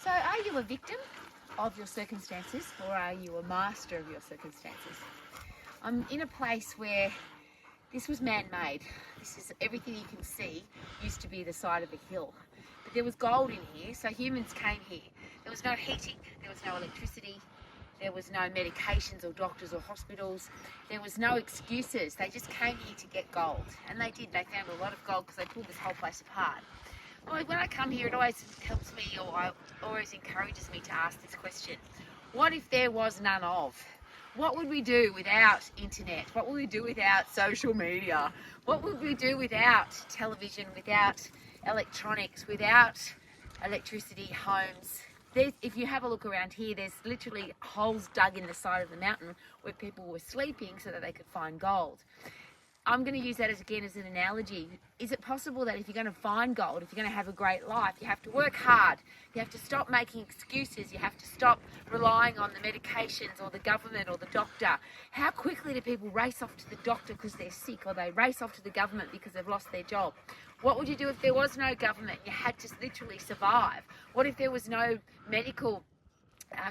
So are you a victim of your circumstances, or are you a master of your circumstances? I'm in a place where this was man-made. This is everything you can see used to be the side of a hill. But there was gold in here, so humans came here. There was no heating, there was no electricity, there was no medications or doctors or hospitals. There was no excuses. They just came here to get gold. And they did. They found a lot of gold because they pulled this whole place apart. Well, when I come here, it always helps me, or always encourages me to ask this question. What if there was none of? What would we do without internet? What would we do without social media? What would we do without television, without electronics, without electricity, homes? If you have a look around here, there's literally holes dug in the side of the mountain where people were sleeping so that they could find gold. I'm going to use that as an analogy. Is it possible that if you're going to find gold, if you're going to have a great life, you have to work hard, you have to stop making excuses, you have to stop relying on the medications or the government or the doctor? How quickly do people race off to the doctor because they're sick, or they race off to the government because they've lost their job? What would you do if there was no government? You had to literally survive. What if there was no medical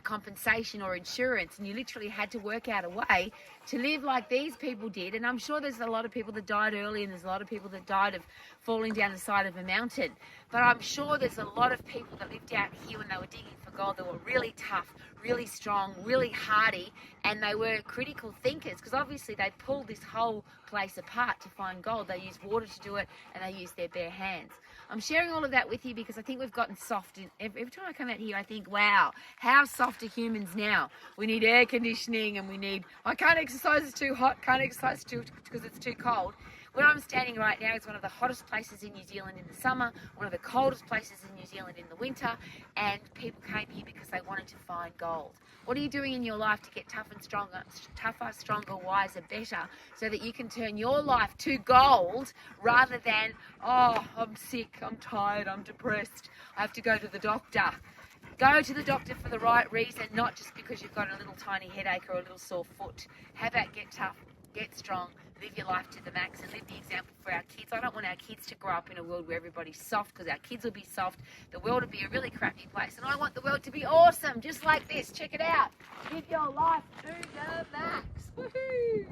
compensation or insurance, and you literally had to work out a way to live like these people did? And I'm sure there's a lot of people that died early, and there's a lot of people that died of falling down the side of a mountain, but I'm sure there's a lot of people that lived out here when they were digging for gold that were really tough, really strong, really hardy, and they were critical thinkers, because obviously they pulled this whole place apart to find gold. They used water to do it, and they used their bare hands. I'm sharing all of that with you because I think we've gotten soft. Every time I come out here, I think, wow, how soft are humans now? We need air conditioning, and we need, I can't exercise, it's too hot, can't exercise because it's too cold. Where I'm standing right now is one of the hottest places in New Zealand in the summer, one of the coldest places in New Zealand in the winter, and people came here because they wanted to find gold. What are you doing in your life to get tougher, stronger, wiser, better, so that you can turn your life to gold rather than, oh, I'm sick, I'm tired, I'm depressed, I have to go to the doctor? Go to the doctor for the right reason, not just because you've got a little tiny headache or a little sore foot. How about get tough, get strong, live your life to the max, and live the example for our kids? I don't want our kids to grow up in a world where everybody's soft, because our kids will be soft. The world will be a really crappy place, and I want the world to be awesome, just like this. Check it out. Live your life to the max. Woohoo!